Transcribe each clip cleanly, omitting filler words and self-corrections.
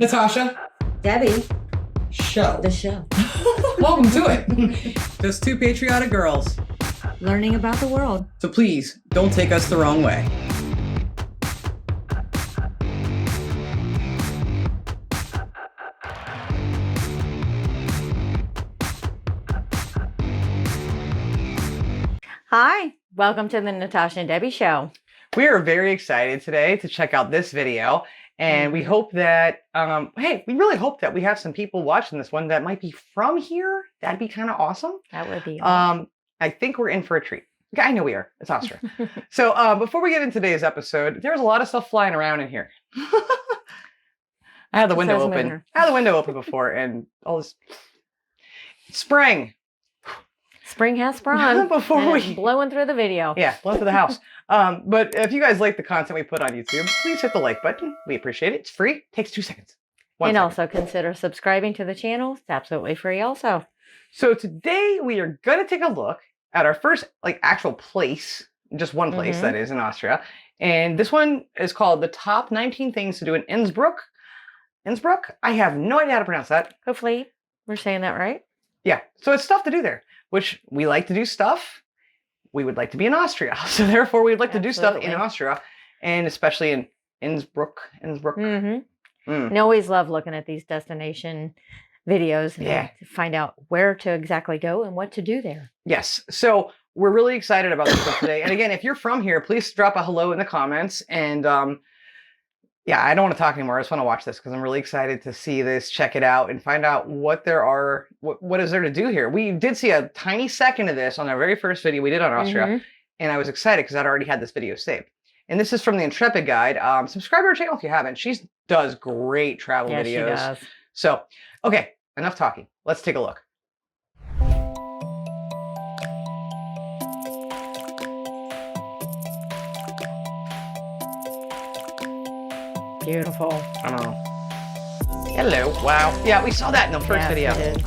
Natasha. Debbie. Show. The show. Welcome to it. Just two patriotic girls. Learning about the world. So please, don't take us the wrong way. Hi. Welcome to the Natasha and Debbie show. We are very excited today to check out this video. And we hope that, we really hope that we have some people watching this one that might be from here. That'd be kind of awesome. That would be awesome. I think we're in for a treat. I know we are. It's Austria. So before we get into today's episode, there's a lot of stuff flying around in here. I had the window open. I had the window open before and all this spring. Spring has sprung. Before we blowing through the video. Yeah, blowing through the house. But if you guys like the content we put on YouTube, please hit the like button. We appreciate it. It's free. It takes 2 seconds. Also consider subscribing to the channel. It's absolutely free also. So today we are going to take a look at our first actual place, just one place that is in Austria. And this one is called the top 19 things to do in Innsbruck. Innsbruck? I have no idea how to pronounce that. Hopefully we're saying that right. Yeah. So it's stuff to do there, which we like to do stuff. We would like to be in Austria. So therefore we'd like to do stuff in Austria, and especially in Innsbruck. I always love looking at these destination videos to find out where to exactly go and what to do there. Yes. So we're really excited about this one today. And again, if you're from here, please drop a hello in the comments. And I don't want to talk anymore. I just want to watch this because I'm really excited to see this, check it out, and find out what is there to do here. We did see a tiny second of this on our very first video we did on Austria. And I was excited because I'd already had this video saved. And this is from the Intrepid Guide. Subscribe to her channel if you haven't. She does great travel videos. She does. So, okay, enough talking. Let's take a look. Beautiful. I don't know. Hello. Wow. Yeah, we saw that in the first video. We did.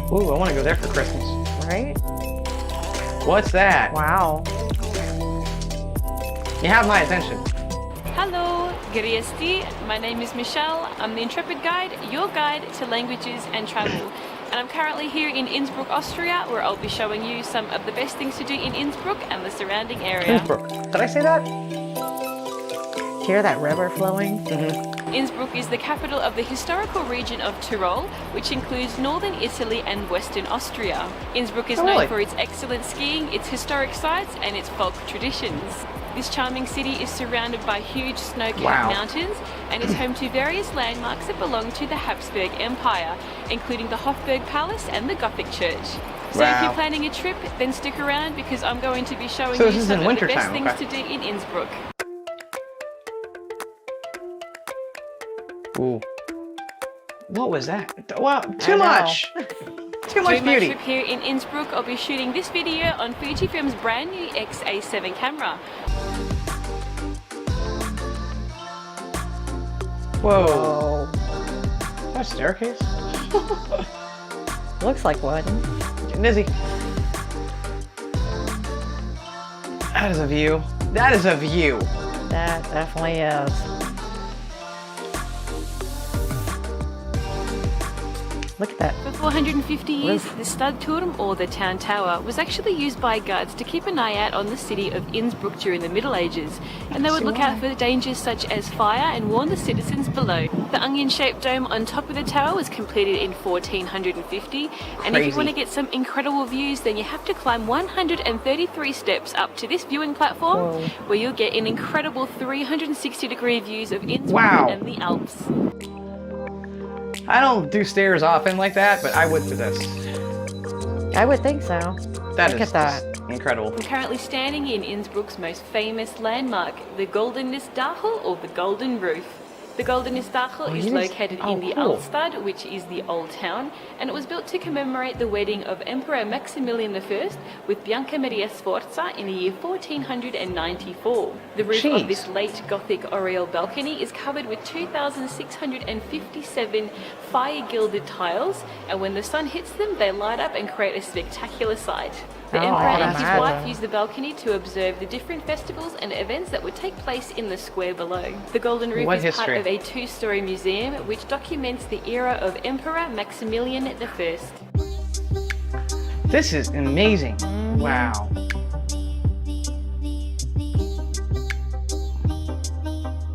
Ooh, I want to go there for Christmas. Right? What's that? Wow. You have my attention. Hello, Griesti. My name is Michelle. I'm the Intrepid Guide, your guide to languages and travel. And I'm currently here in Innsbruck, Austria, where I'll be showing you some of the best things to do in Innsbruck and the surrounding area. Innsbruck. Did I say that? Hear that river flowing? Innsbruck is the capital of the historical region of Tyrol, which includes northern Italy and western Austria. Innsbruck is known for its excellent skiing, its historic sites, and its folk traditions. This charming city is surrounded by huge snow-capped mountains and is home to various landmarks that belong to the Habsburg Empire, including the Hofburg Palace and the Gothic Church. So if you're planning a trip, then stick around because I'm going to be showing you some of the best things to do in Innsbruck. Ooh. What was that? Wow, too much. Too much beauty. During my trip here in Innsbruck, I'll be shooting this video on Fujifilm's brand new X-A7 camera. Whoa. Is that a staircase? Looks like one. Getting dizzy. That is a view. That is a view. That definitely is. Look at that. For 450 years, the Stadtturm, or the town tower, was actually used by guards to keep an eye out on the city of Innsbruck during the Middle Ages, and they would look out for dangers such as fire and warn the citizens below. The onion-shaped dome on top of the tower was completed in 1450, and if you want to get some incredible views, then you have to climb 133 steps up to this viewing platform, where you'll get an incredible 360-degree views of Innsbruck and the Alps. I don't do stairs often like that, but I would for this. I would think so. Look at that. Incredible. I'm currently standing in Innsbruck's most famous landmark, the Goldenes Dachel, or the Golden Roof. The Goldenes Dachel is located in the Altstadt, which is the Old Town, and it was built to commemorate the wedding of Emperor Maximilian I with Bianca Maria Sforza in the year 1494. The roof of this late Gothic oriel balcony is covered with 2,657 fire-gilded tiles, and when the sun hits them, they light up and create a spectacular sight. The emperor and his imagine. wife used the balcony to observe the different festivals and events that would take place in the square below. The Golden Roof is part of a 2-story museum which documents the era of Emperor Maximilian I. This is amazing. Wow.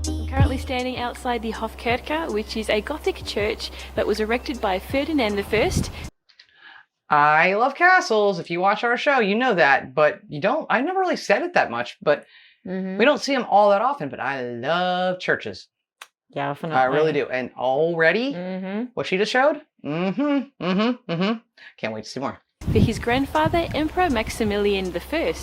I'm currently standing outside the Hofkirche, which is a Gothic church that was erected by Ferdinand I. I love castles. If you watch our show, you know that, but you don't. I never really said it that much, but we don't see them all that often. But I love churches. Yeah, definitely. I really do. And already, what she just showed? Can't wait to see more. For his grandfather, Emperor Maximilian I.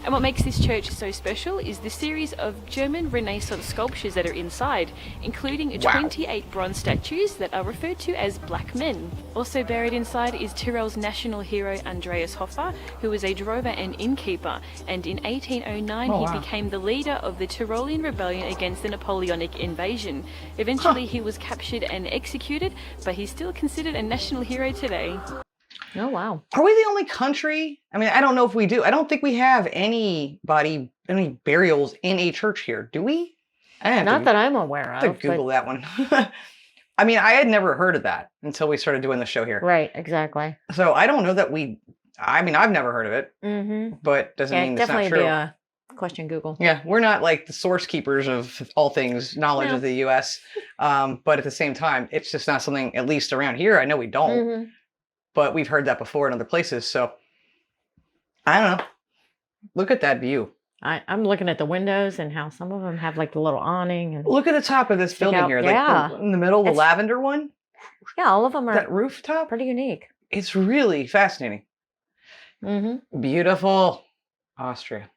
And what makes this church so special is the series of German Renaissance sculptures that are inside, including 28 bronze statues that are referred to as Black Men. Also buried inside is Tyrol's national hero Andreas Hofer, who was a drover and innkeeper, and in 1809 he became the leader of the Tyrolean rebellion against the Napoleonic invasion. Eventually he was captured and executed, but he's still considered a national hero today. Oh, wow. Are we the only country? I mean, I don't know if we do. I don't think we have any burials in a church here. Do we? Not that I'm aware of. I have to Google that one. I mean, I had never heard of that until we started doing the show here. Right, exactly. So I don't know that I mean, I've never heard of it, but doesn't mean it's not true. Definitely be a question Google. Yeah, we're not like the source keepers of all things knowledge of the U.S., but at the same time, it's just not something, at least around here, I know we don't. But we've heard that before in other places, so I don't know. Look at that view. I'm looking at the windows and how some of them have like the little awning. And look at the top of this building here. Like in the middle, the lavender one. Yeah, all of them are that rooftop. Pretty unique. It's really fascinating. Beautiful. Austria.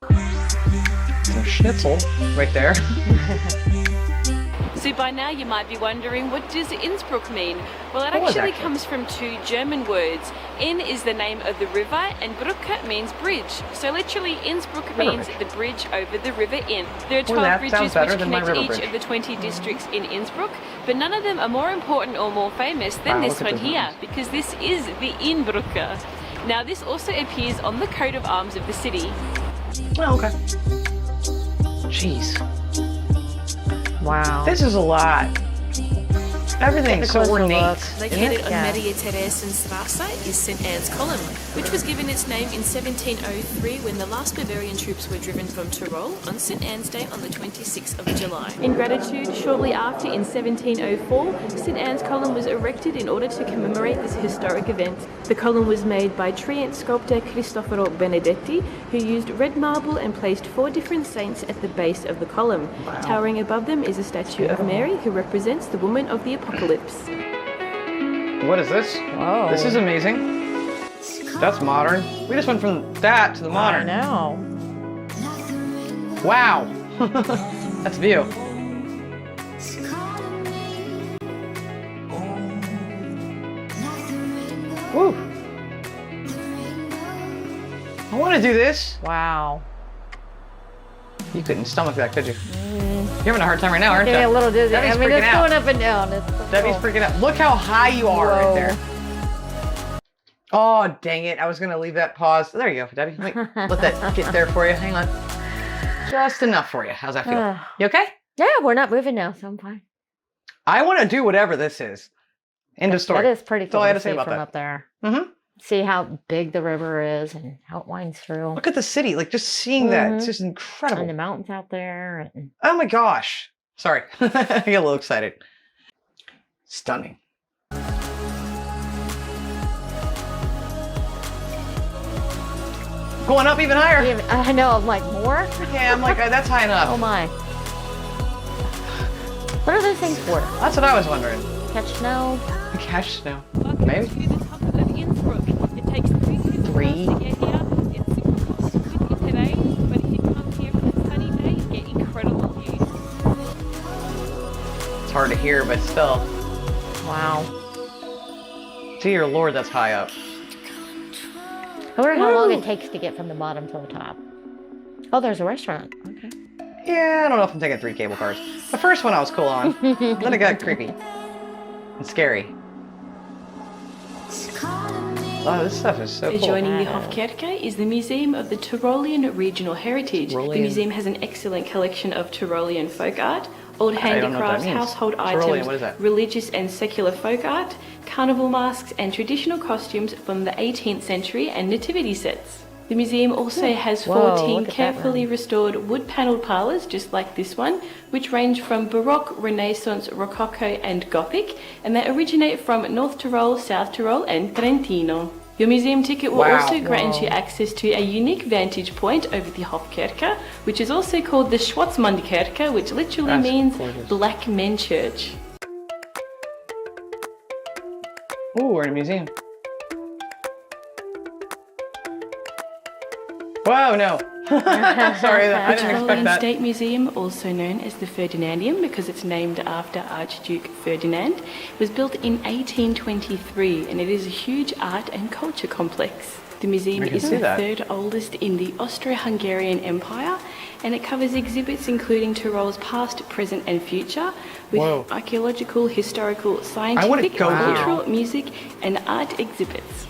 Some schnitzel right there. So by now you might be wondering, what does Innsbruck mean? Well, it actually comes from 2 German words. Inn is the name of the river and Brücke means bridge. So literally Innsbruck means the bridge over the river Inn. There are 12 bridges which connect each of the 20 districts in Innsbruck, but none of them are more important or more famous than this one here, because this is the Innbrücke. Now this also appears on the coat of arms of the city. Oh, okay. Jeez. Wow. This is a lot. Everything's so ornate. Located on Maria Theresienstraße is St. Anne's Column, which was given its name in 1703 when the last Bavarian troops were driven from Tyrol on St. Anne's Day on the 26th of July. In gratitude, shortly after, in 1704, St. Anne's Column was erected in order to commemorate this historic event. The column was made by Trient sculptor Cristoforo Benedetti, who used red marble and placed 4 different saints at the base of the column. Towering above them is a statue of Mary, who represents the woman of the apocalypse. What is this? Whoa. This is amazing. That's modern. We just went from that to the modern. I know. Wow. That's a view. Woo. I want to do this. Wow. You couldn't stomach that, could you? You're having a hard time right now, aren't you? Getting a little dizzy. Debbie's I mean, it's freaking out. going up and down. It's so Debbie's cool. freaking out. Look how high you are right there. Oh, dang it. I was going to leave that pause. There you go, Debbie. Wait, let that get there for you. Hang on. Just enough for you. How's that feel? You okay? Yeah, we're not moving now, so I'm fine. I want to do whatever this is. End of story. That is pretty That's all cool I had to to say see about from that. up there. Mm-hmm. See how big the river is and how it winds through. Look at the city. Like, just seeing that. It's just incredible. And the mountains out there. And... Oh, my gosh. Sorry. I get a little excited. Stunning. Going up even higher. I know, I'm like, more? Yeah, I'm like, that's high enough. Oh my. What are those things for? That's what I was wondering. Catch snow? Catch snow. Welcome Maybe. to the top of Innsbruck. It takes 3 to get here. It's super cold today, but if you come here on a sunny day, you get incredible views. It's hard to hear, but still. Wow. Dear Lord, that's high up. I wonder how long it takes to get from the bottom to the top. Oh, there's a restaurant. Okay. Yeah, I don't know if I'm taking 3 cable cars. The first one I was cool on. Then it got creepy. And scary. It's calling me. Oh, this stuff is so cool. Adjoining the Hofkirche is the Museum of the Tyrolean Regional Heritage. The museum has an excellent collection of Tyrolean folk art, old handicrafts, household items, religious and secular folk art, carnival masks and traditional costumes from the 18th century and nativity sets. The museum also has 14 carefully restored wood-panelled parlours just like this one, which range from Baroque, Renaissance, Rococo and Gothic, and they originate from North Tyrol, South Tyrol and Trentino. Your museum ticket will also grant you access to a unique vantage point over the Hofkirche, which is also called the Schwarzmannskirche, which literally means Black Men Church. Ooh, we're in a museum. Whoa, no. Sorry, I didn't expect that. State Museum, also known as the Ferdinandium because it's named after Archduke Ferdinand, was built in 1823 and it is a huge art and culture complex. The museum is the third oldest in the Austro-Hungarian Empire and it covers exhibits including Tyrol's past, present and future with archaeological, historical, scientific, cultural, music and art exhibits.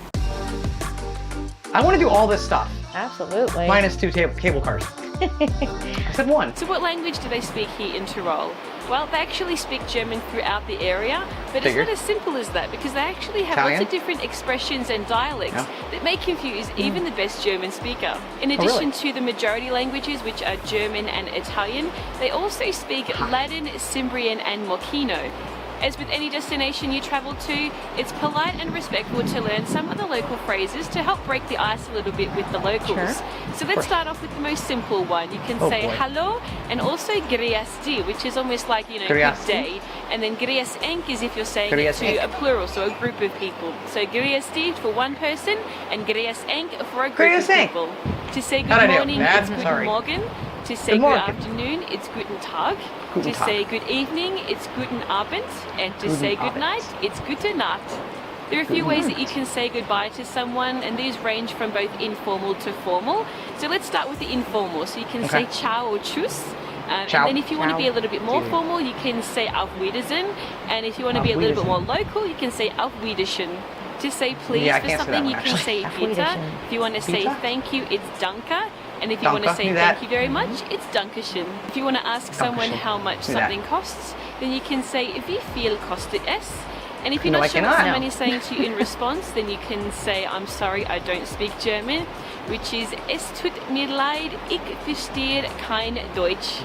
I want to do all this stuff. Absolutely. Minus 2 cable cars. I said 1. So what language do they speak here in Tyrol? Well, they actually speak German throughout the area, but it's not as simple as that because they actually have lots of different expressions and dialects that may confuse even the best German speaker. In addition to the majority languages, which are German and Italian, they also speak Latin, Cimbrian and Mochino. As with any destination you travel to, it's polite and respectful to learn some of the local phrases to help break the ice a little bit with the locals. So let's start off with the most simple one. You can say hello and also griasti, which is almost like, you know, good day. And then griasenk is if you're saying it to a plural, so a group of people. So griasti for one person and griasenk for a group of people. To say good morning, it's guten Morgen. To say good afternoon, it's guten Tag. To say good evening, it's guten Abend. And to say good night, it's gute Nacht. There are a few ways that you can say goodbye to someone, and these range from both informal to formal. So let's start with the informal. So you can say ciao or tschüss. And then if you want to be a little bit more formal, you can say auf Wiedersehen. And if you want to be a little bit more local, you can say auf Wiedersehen. To say please for something, you can say bitte. If you want to say thank you, it's danke. And if you want to say thank you very much, it's dankeschön. If you want to ask someone how much something costs, then you can say wie viel kostet es? And if you're not sure what someone is saying to you in response, then you can say I'm sorry, I don't speak German, which is es tut mir leid, ich verstehe kein Deutsch.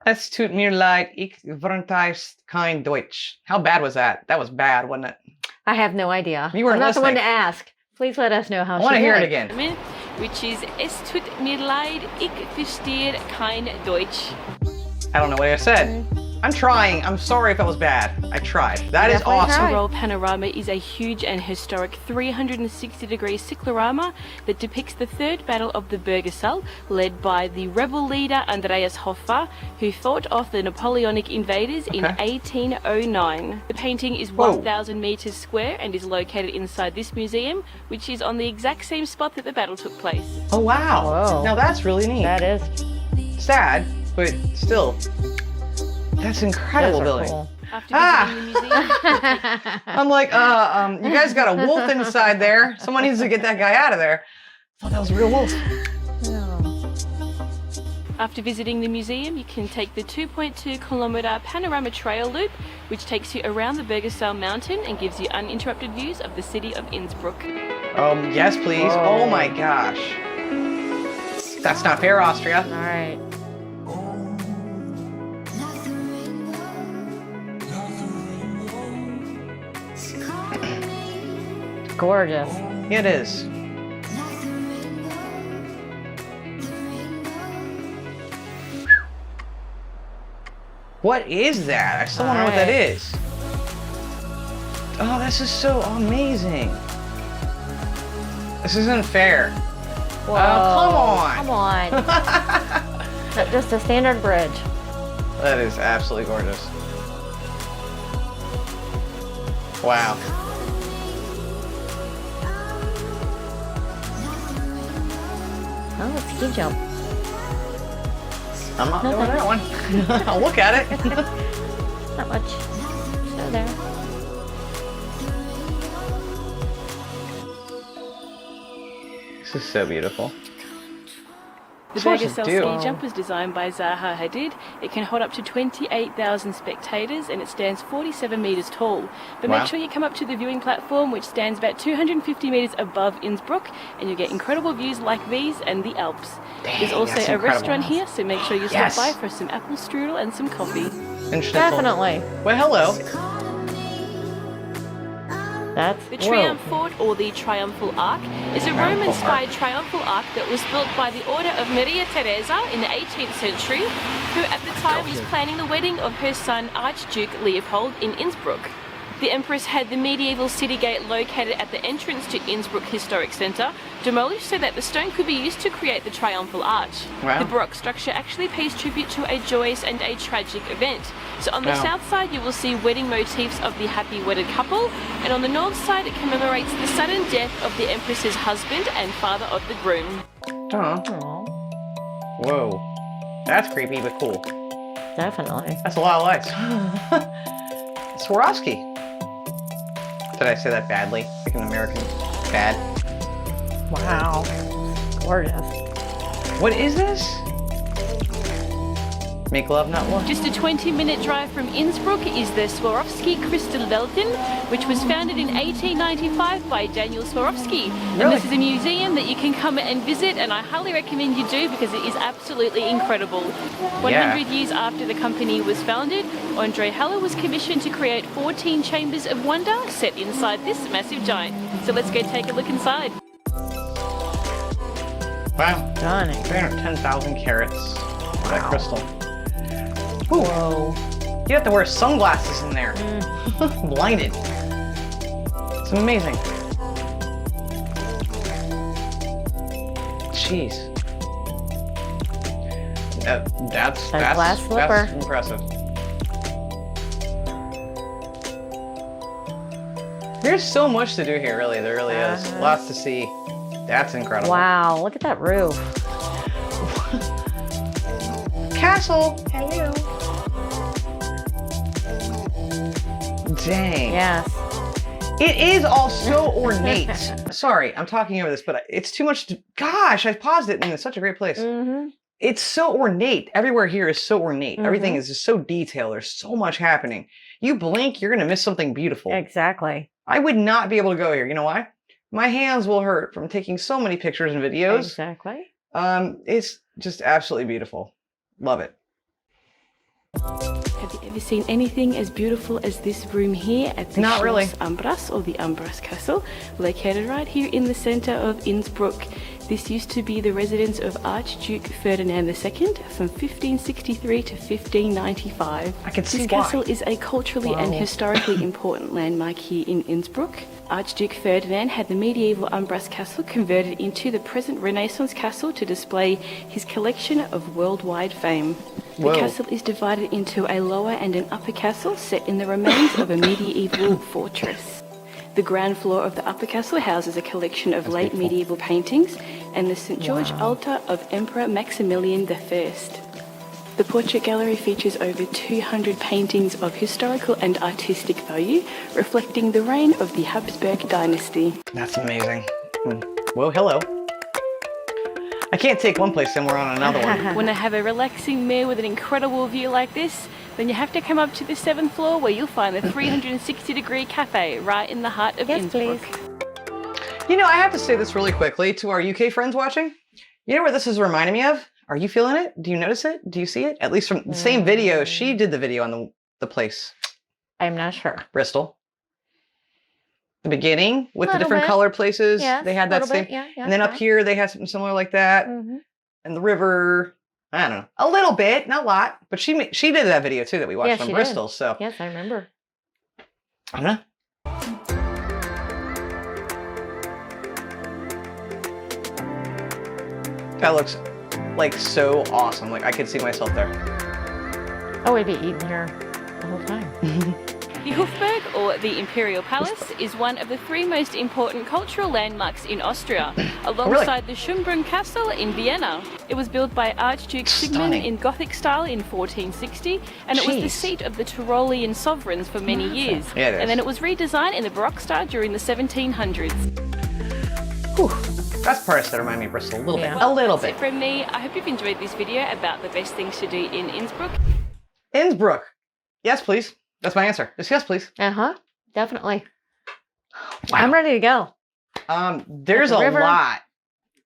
Es tut mir leid, ich verstehe kein Deutsch. How bad was that? That was bad, wasn't it? I have no idea. You weren't I'm not listening. the one to ask. Please let us know how I want to hear it again. Which is es tut mir leid, ich verstehe kein Deutsch. I don't know what I said. I'm trying. I'm sorry if that was bad. I tried. That is awesome. The Tyrol Panorama is a huge and historic 360-degree cyclorama that depicts the Third Battle of the Bürgersaal, led by the rebel leader Andreas Hoffa, who fought off the Napoleonic invaders in 1809. The painting is 1,000 meters square and is located inside this museum, which is on the exact same spot that the battle took place. Oh wow! Whoa. Now that's really neat. That is sad, but still. That's incredible building. Cool. After visiting the museum, I'm like, you guys got a wolf inside there. Someone needs to get that guy out of there. I thought that was a real wolf. After visiting the museum, you can take the 2.2-kilometer panorama trail loop, which takes you around the Bürgersaal mountain and gives you uninterrupted views of the city of Innsbruck. Yes, please. Oh my gosh. That's not fair, Austria. all right. Gorgeous. Yeah, it is. What is that? I still don't know what that is. Oh, this is so amazing. This isn't fair. Whoa, come on. Come on. Not just a standard bridge. That is absolutely gorgeous. Wow. Oh, it's ski jump. I'm not doing that one. I'll look at it. Not much. So there. This is so beautiful. The Bergestell ski jump was designed by Zaha Hadid. It can hold up to 28,000 spectators and it stands 47 metres tall. But make sure you come up to the viewing platform, which stands about 250 metres above Innsbruck, and you'll get incredible views like these and the Alps. There's also a restaurant here, so make sure you stop by for some apple strudel and some coffee. Definitely. Well, hello. The Triumphort, or the Triumphal Arch, is a Roman-inspired triumphal arch that was built by the order of Maria Teresa in the 18th century, who at the time was planning the wedding of her son Archduke Leopold in Innsbruck. The Empress had the medieval city gate located at the entrance to Innsbruck Historic Centre demolished so that the stone could be used to create the Triumphal Arch. The Baroque structure actually pays tribute to a joyous and a tragic event. So on the south side you will see wedding motifs of the happy wedded couple, and on the north side it commemorates the sudden death of the Empress's husband and father of the groom. Whoa. That's creepy but cool. Definitely. That's a lot of lights. Swarovski. Did I say that badly? Like an American? Bad. Wow. Gorgeous. What is this? Make love, not war. Just a 20-minute drive from Innsbruck is the Swarovski Kristallwelten, which was founded in 1895 by Daniel Swarovski. And this is a museum that you can come and visit, and I highly recommend you do because it is absolutely incredible. 100 years after the company was founded, Andre Haller was commissioned to create 14 chambers of wonder set inside this massive giant. So let's go take a look inside. Wow. Stunning. 310,000 carats. Wow. That crystal. Ooh. Whoa. You have to wear sunglasses in there. Blinded. It's amazing. Jeez. That's glass slipper. That's impressive. There's so much to do here, really. There really is. Lots to see. That's incredible. Wow, look at that roof. Castle. Hello. Dang. Yes. It is all so ornate. Sorry, I'm talking over this, but it's too much to... Gosh, I paused it and it's such a great place. It's so ornate. Everywhere here is so ornate. Everything is just so detailed. There's so much happening. You blink, you're going to miss something beautiful. Exactly. I would not be able to go here. You know why? My hands will hurt from taking so many pictures and videos. Exactly. It's just absolutely beautiful. Love it. Have you ever seen anything as beautiful as this room here at the Schloss Ambras, or the Ambras Castle, located right here in the center of Innsbruck? This used to be the residence of Archduke Ferdinand II from 1563 to 1595. I can see this castle is a culturally and historically important landmark here in Innsbruck. Archduke Ferdinand had the medieval Ambras Castle converted into the present Renaissance castle to display his collection of worldwide fame. The castle is divided into a lower and an upper castle set in the remains of a medieval fortress. The ground floor of the upper castle houses a collection of late medieval paintings and the St. George altar of Emperor Maximilian I. The portrait gallery features over 200 paintings of historical and artistic value, reflecting the reign of the Habsburg dynasty. That's amazing. Well, hello. I can't take one place and we're on another one. Want to have a relaxing meal with an incredible view like this? Then you have to come up to the 7th floor where you'll find the 360-degree cafe right in the heart of Innsbruck. You know, I have to say this really quickly to our UK friends watching. You know what this is reminding me of? Are you feeling it? Do you notice it? Do you see it? At least from the same video. She did the video on the place. I'm not sure. Bristol. The beginning with the different color places. Yes, they had that same. And then up here they had something similar like that. And the river. I don't know. A little bit, not a lot. But she did that video too that we watched from Bristol. Did. So yes, I remember. I don't know. That looks like so awesome. Like I could see myself there. Oh, we'd be eating here the whole time. The Hofburg, or the Imperial Palace, is one of the 3 most important cultural landmarks in Austria, alongside the Schönbrunn Castle in Vienna. It was built by Archduke Sigmund in Gothic style in 1460, and it was the seat of the Tyrolean sovereigns for many years. And then it was redesigned in the Baroque style during the 1700s. Whew. That's parts that remind me of Bristol a little bit. Well, a little bit. So from me, I hope you've enjoyed this video about the best things to do in Innsbruck. Innsbruck. Yes, please. That's my answer. Just yes, please. Definitely. Wow. I'm ready to go. There's a lot.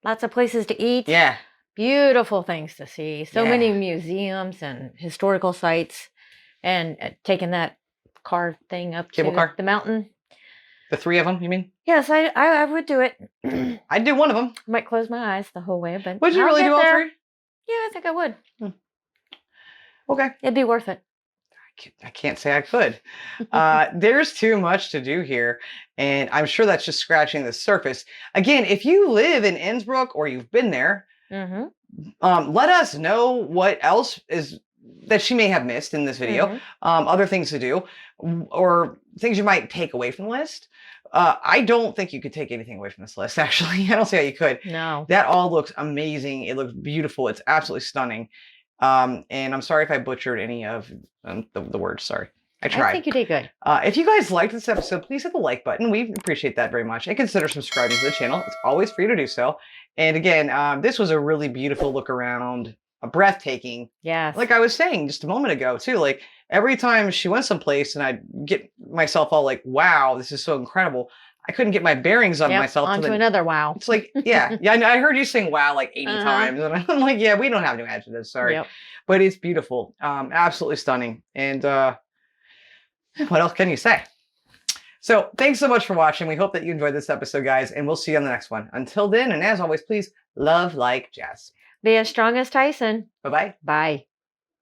Lots of places to eat. Yeah. Beautiful things to see. So many museums and historical sites. And taking that car thing up to the mountain. The 3 of them, you mean? Yes, I would do it. I'd do one of them. I might close my eyes the whole way, but would you really do all 3? Yeah, I think I would. Okay. It'd be worth it. I can't say I could. There's too much to do here, and I'm sure that's just scratching the surface. Again, if you live in Innsbruck or you've been there, let us know what else is that she may have missed in this video. Other things to do, or things you might take away from the list. I don't think you could take anything away from this list, actually. I don't see how you could. No. That all looks amazing. It looks beautiful. It's absolutely stunning. And I'm sorry if I butchered any of the words. Sorry. I tried. I think you did good. If you guys liked this episode, please hit the like button. We appreciate that very much. And consider subscribing to the channel. It's always free to do so. And again, this was a really beautiful look around. Breathtaking. Yes. Like I was saying just a moment ago, too. Like every time she went someplace and I'd get myself all like, wow, this is so incredible. I couldn't get my bearings on myself. On to another wow. It's like, yeah. I heard you sing wow like 80 times. And I'm like, yeah, we don't have new adjectives. Sorry. But it's beautiful. Absolutely stunning. And what else can you say? So thanks so much for watching. We hope that you enjoyed this episode, guys. And we'll see you on the next one. Until then, and as always, please love like Jazz. Be as strong as Tyson. Bye-bye. Bye.